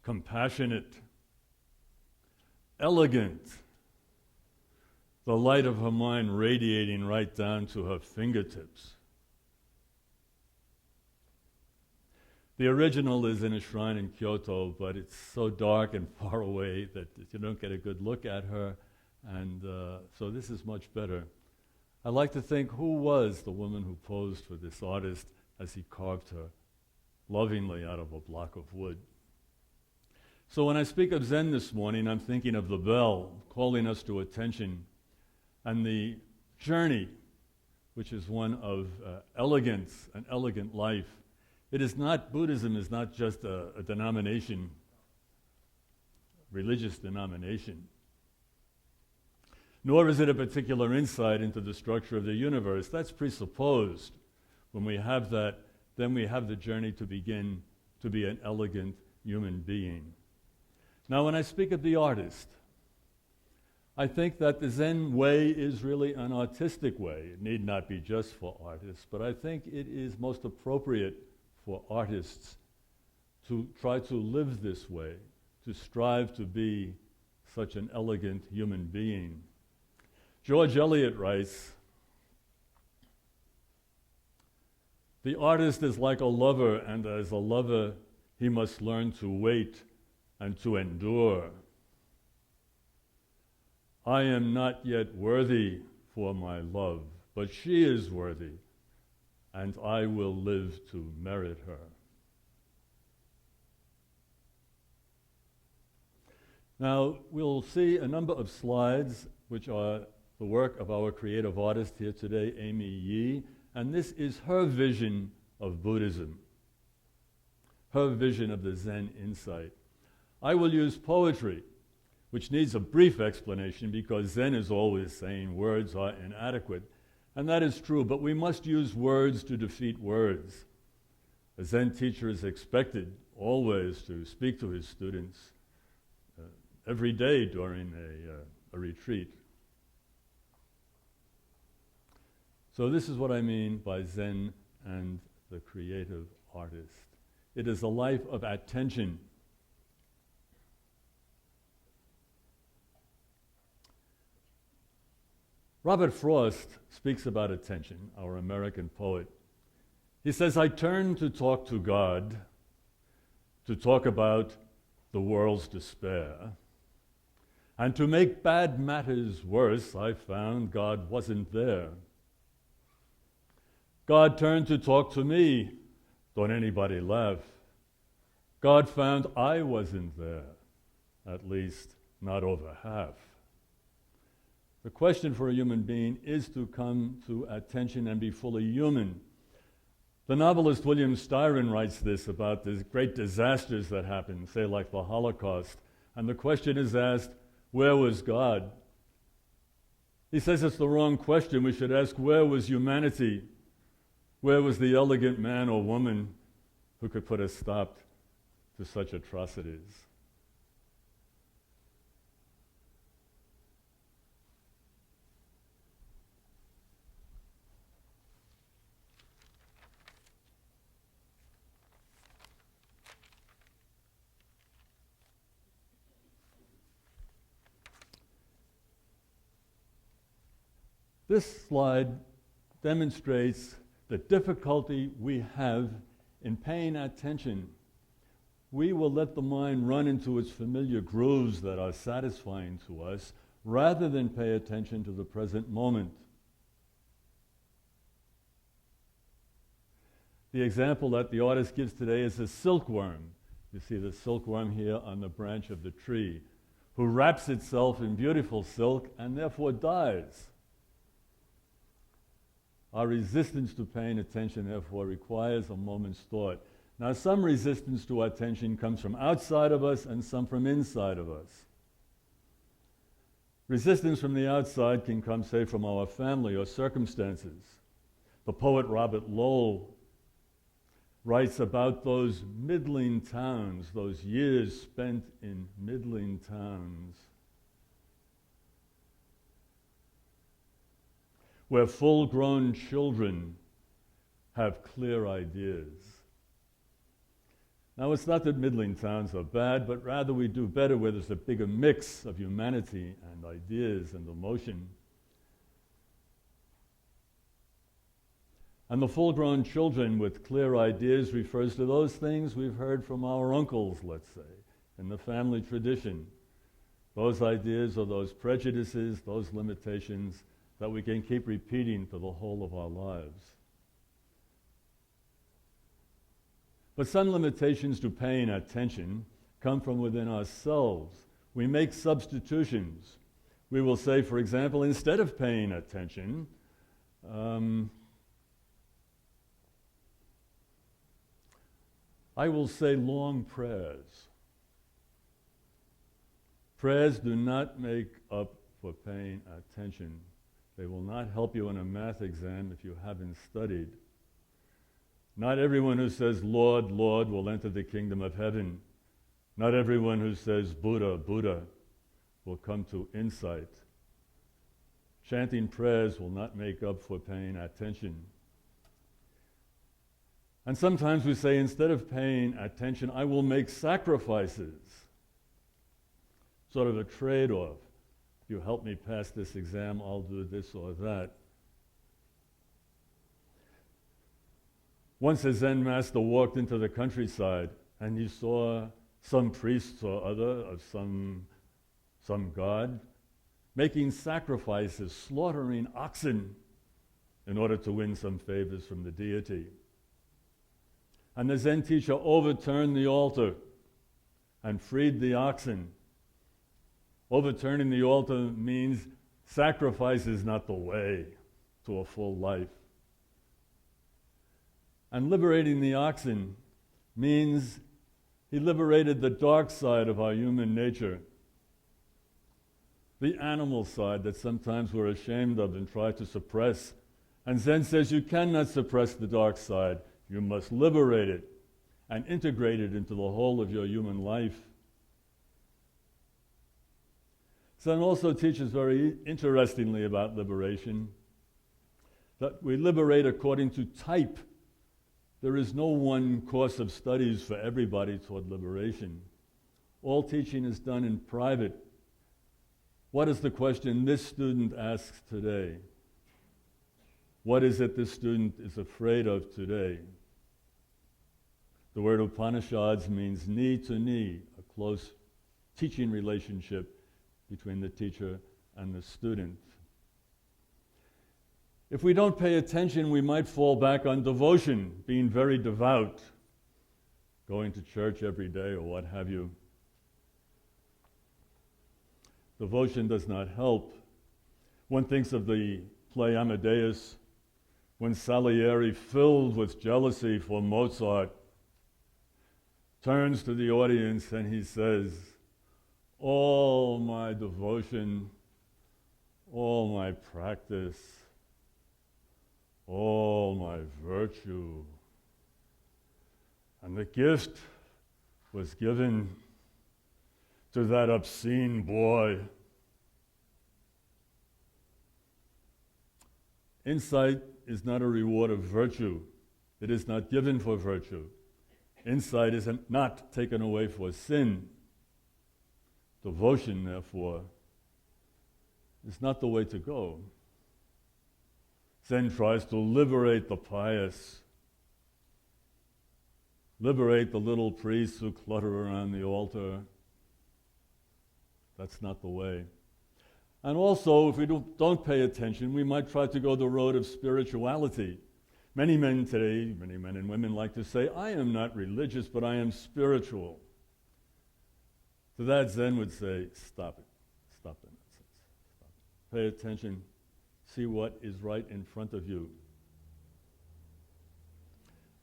compassionate, elegant, the light of her mind radiating right down to her fingertips. The original is in a shrine in Kyoto, but it's so dark and far away that you don't get a good look at her, and so this is much better. I like to think, who was the woman who posed for this artist as he carved her lovingly out of a block of wood? So when I speak of Zen this morning, I'm thinking of the bell calling us to attention, and the journey, which is one of elegance, an elegant life. It is not, Buddhism is not just a denomination, religious denomination, nor is it a particular insight into the structure of the universe. That's presupposed. When we have that, then we have the journey to begin to be an elegant human being. Now, when I speak of the artist, I think that the Zen way is really an artistic way. It need not be just for artists, but I think it is most appropriate for artists to try to live this way, to strive to be such an elegant human being. George Eliot writes, "The artist is like a lover, and as a lover, he must learn to wait and to endure. I am not yet worthy for my love, but she is worthy, and I will live to merit her." Now, we'll see a number of slides which are the work of our creative artist here today, Amy Yee, and this is her vision of Buddhism, her vision of the Zen insight. I will use poetry, which needs a brief explanation because Zen is always saying words are inadequate. And that is true, but we must use words to defeat words. A Zen teacher is expected always to speak to his students every day during a retreat. So this is what I mean by Zen and the creative artist. It is a life of attention. Robert Frost speaks about attention, our American poet. He says, "I turn to talk to God, to talk about the world's despair. And to make bad matters worse, I found God wasn't there. God turned to talk to me. Don't anybody laugh. God found I wasn't there, at least not over half." The question for a human being is to come to attention and be fully human. The novelist William Styron writes this about the great disasters that happen, say like the Holocaust, and the question is asked, where was God? He says it's the wrong question. We should ask, where was humanity? Where was the elegant man or woman who could put a stop to such atrocities? This slide demonstrates the difficulty we have in paying attention. We will let the mind run into its familiar grooves that are satisfying to us rather than pay attention to the present moment. The example that the artist gives today is a silkworm. You see the silkworm here on the branch of the tree, who wraps itself in beautiful silk and therefore dies. Our resistance to paying attention, therefore, requires a moment's thought. Now, some resistance to attention comes from outside of us and some from inside of us. Resistance from the outside can come, say, from our family or circumstances. The poet Robert Lowell writes about those middling towns, those years spent in middling towns, where full-grown children have clear ideas. Now, it's not that middling towns are bad, but rather we do better where there's a bigger mix of humanity and ideas and emotion. And the full-grown children with clear ideas refers to those things we've heard from our uncles, let's say, in the family tradition. Those ideas or those prejudices, those limitations that we can keep repeating for the whole of our lives. But some limitations to paying attention come from within ourselves. We make substitutions. We will say, for example, instead of paying attention, I will say long prayers. Prayers do not make up for paying attention. They will not help you in a math exam if you haven't studied. Not everyone who says, Lord, Lord, will enter the kingdom of heaven. Not everyone who says, Buddha, Buddha, will come to insight. Chanting prayers will not make up for paying attention. And sometimes we say, instead of paying attention, I will make sacrifices. Sort of a trade-off. If you help me pass this exam, I'll do this or that. Once a Zen master walked into the countryside and he saw some priests or other of some god making sacrifices, slaughtering oxen in order to win some favors from the deity. And the Zen teacher overturned the altar and freed the oxen. Overturning the altar means sacrifice is not the way to a full life. And liberating the oxen means he liberated the dark side of our human nature, the animal side that sometimes we're ashamed of and try to suppress. And Zen says you cannot suppress the dark side. You must liberate it and integrate it into the whole of your human life. Zen also teaches very interestingly about liberation, that we liberate according to type. There is no one course of studies for everybody toward liberation. All teaching is done in private. What is the question this student asks today? What is it this student is afraid of today? The word Upanishads means knee to knee, a close teaching relationship between the teacher and the student. If we don't pay attention, we might fall back on devotion, being very devout, going to church every day or what have you. Devotion does not help. One thinks of the play Amadeus, when Salieri, filled with jealousy for Mozart, turns to the audience and he says, all my devotion, all my practice, all my virtue, and the gift was given to that obscene boy. Insight is not a reward of virtue. It is not given for virtue. Insight is not taken away for sin. Devotion, therefore, is not the way to go. Zen tries to liberate the pious, liberate the little priests who clutter around the altar. That's not the way. And also, if we don't pay attention, we might try to go the road of spirituality. Many men today, many men and women like to say, I am not religious, but I am spiritual. To that, Zen would say, stop it. Stop the nonsense. Stop it. Pay attention. See what is right in front of you.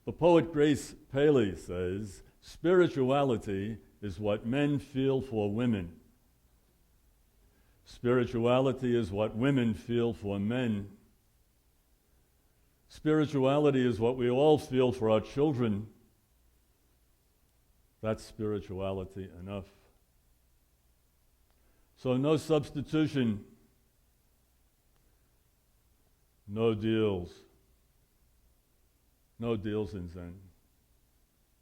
The poet Grace Paley says, spirituality is what men feel for women. Spirituality is what women feel for men. Spirituality is what we all feel for our children. That's spirituality enough. So no substitution, no deals. No deals in Zen.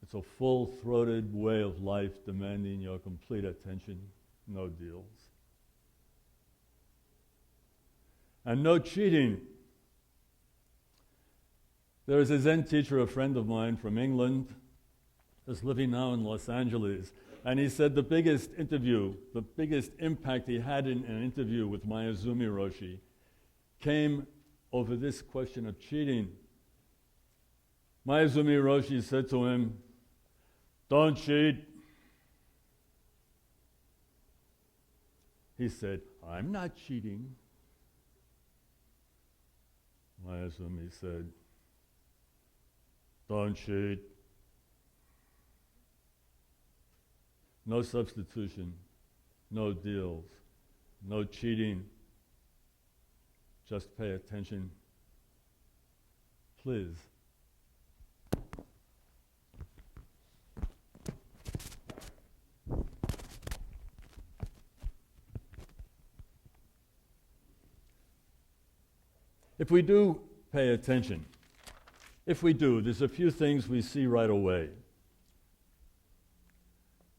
It's a full-throated way of life demanding your complete attention, no deals. And no cheating. There is a Zen teacher, a friend of mine from England, is living now in Los Angeles, and he said the biggest impact he had in an interview with Mayazumi Roshi came over this question of cheating. Mayazumi Roshi said to him, "Don't cheat." He said, "I'm not cheating." Mayazumi said, "Don't cheat." No substitution, no deals, no cheating. Just pay attention. Please. If we do pay attention, there's a few things we see right away.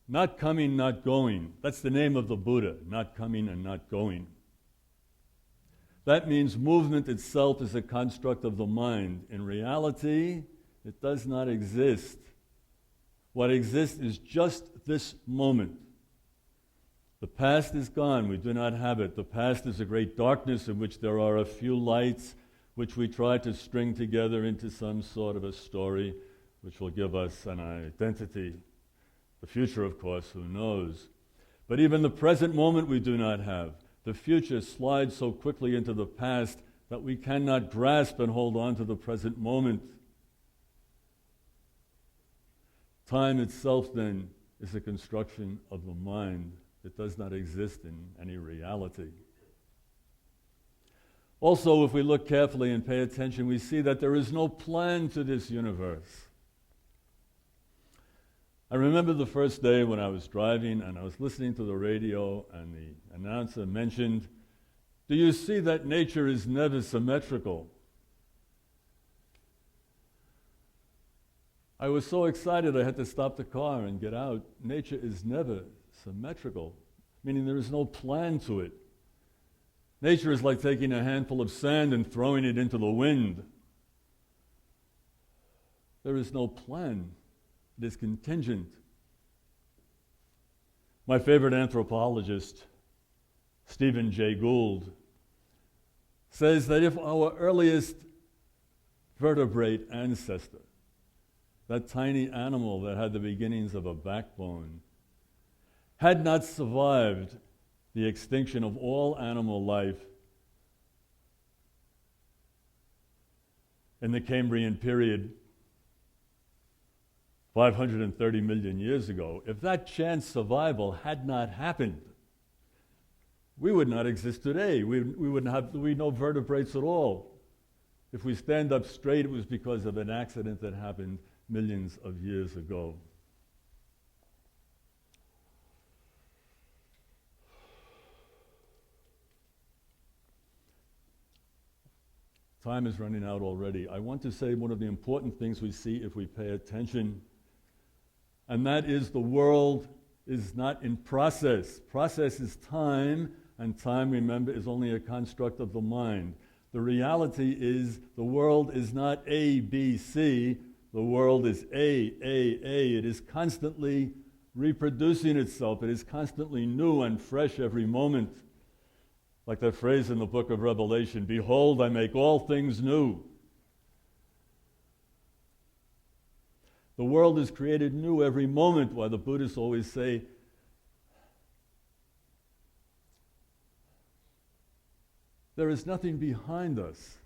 Not coming, not going. That's the name of the Buddha, not coming and not going. That means movement itself is a construct of the mind. In reality, it does not exist. What exists is just this moment. The past is gone, we do not have it. The past is a great darkness in which there are a few lights which we try to string together into some sort of a story which will give us an identity. The future, of course, who knows? But even the present moment we do not have. The future slides so quickly into the past that we cannot grasp and hold on to the present moment. Time itself, then, is a construction of the mind. It does not exist in any reality. Also, if we look carefully and pay attention, we see that there is no plan to this universe. I remember the first day when I was driving and I was listening to the radio and the announcer mentioned, "Do you see that nature is never symmetrical?" I was so excited I had to stop the car and get out. Nature is never symmetrical, meaning there is no plan to it. Nature is like taking a handful of sand and throwing it into the wind. There is no plan. It is contingent. My favorite anthropologist, Stephen Jay Gould, says that if our earliest vertebrate ancestor, that tiny animal that had the beginnings of a backbone, had not survived the extinction of all animal life in the Cambrian period 530 million years ago, if that chance survival had not happened, we would not exist today. We wouldn't have no vertebrates at all. If we stand up straight, it was because of an accident that happened millions of years ago. Time is running out already. I want to say one of the important things we see if we pay attention, and that is the world is not in process. Process is time, and time, remember, is only a construct of the mind. The reality is the world is not A, B, C. The world is A. It is constantly reproducing itself. It is constantly new and fresh every moment. Like that phrase in the book of Revelation, "Behold, I make all things new." The world is created new every moment, while the Buddhists always say, there is nothing behind us,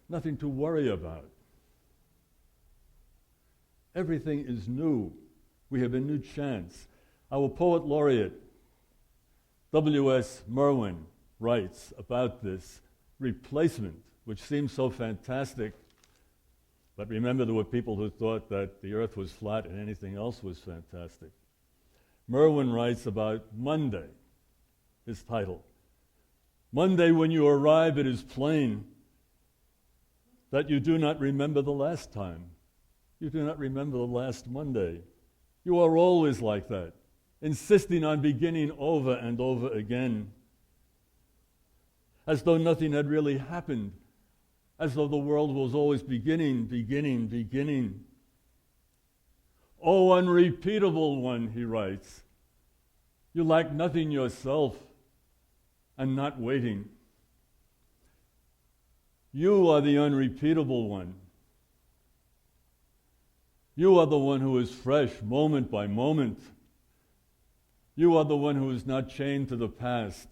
nothing to worry about. Everything is new. We have a new chance. Our poet laureate, W.S. Merwin, writes about this replacement, which seems so fantastic. But remember, there were people who thought that the earth was flat and anything else was fantastic. Merwin writes about Monday, his title. "Monday, when you arrive, it is plain that you do not remember the last time. You do not remember the last Monday. You are always like that, insisting on beginning over and over again, as though nothing had really happened, as though the world was always beginning. Oh, unrepeatable one, he writes, you lack nothing yourself and not waiting. You are the unrepeatable one. You are the one who is fresh moment by moment. You are the one who is not chained to the past.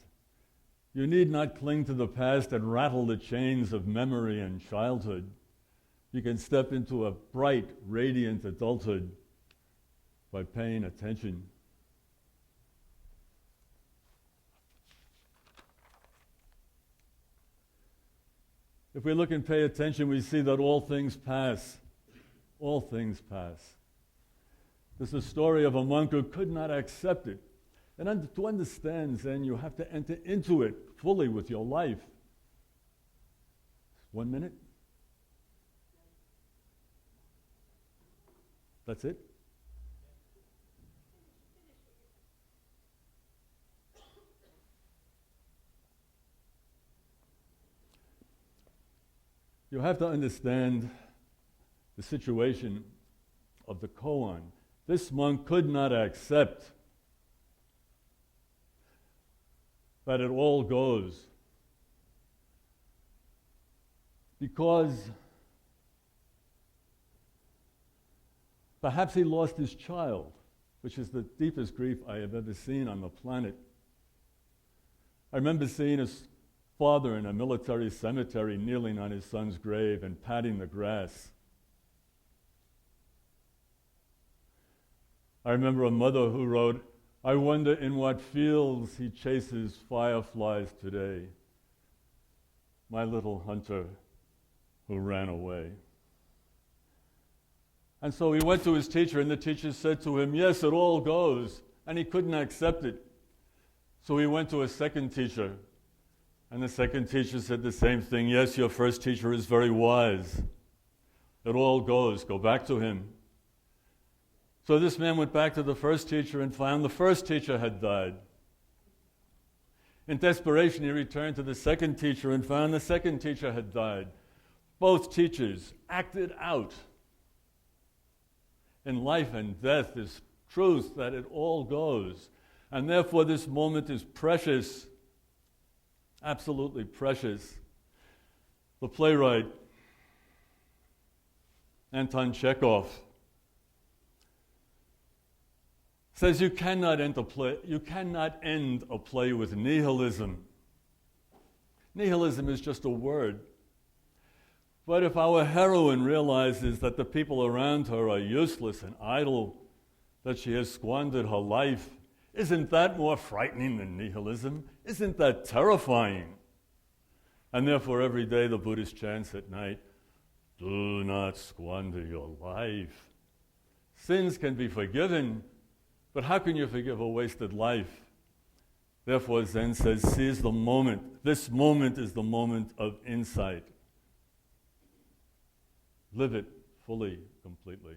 You need not cling to the past and rattle the chains of memory and childhood. You can step into a bright, radiant adulthood by paying attention. If we look and pay attention, we see that all things pass. All things pass. This is a story of a monk who could not accept it. And to understand Zen, you have to enter into it fully with your life. 1 minute? That's it? You have to understand the situation of the koan. This monk could not accept that it all goes because perhaps he lost his child, which is the deepest grief I have ever seen on the planet. I remember seeing his father in a military cemetery kneeling on his son's grave and patting the grass. I remember a mother who wrote, I wonder in what fields he chases fireflies today, my little hunter who ran away. And so he went to his teacher, and the teacher said to him, yes, it all goes, and he couldn't accept it. So he went to a second teacher, and the second teacher said the same thing, yes, your first teacher is very wise. It all goes, go back to him. So this man went back to the first teacher and found the first teacher had died. In desperation, he returned to the second teacher and found the second teacher had died. Both teachers acted out. In life and death is truth that it all goes. And therefore this moment is precious, absolutely precious. The playwright Anton Chekhov says you cannot end a play with nihilism. Nihilism is just a word. But if our heroine realizes that the people around her are useless and idle, that she has squandered her life, isn't that more frightening than nihilism? Isn't that terrifying? And therefore every day the Buddhist chants at night, do not squander your life. Sins can be forgiven, but how can you forgive a wasted life? Therefore Zen says, seize the moment. This moment is the moment of insight. Live it fully, completely.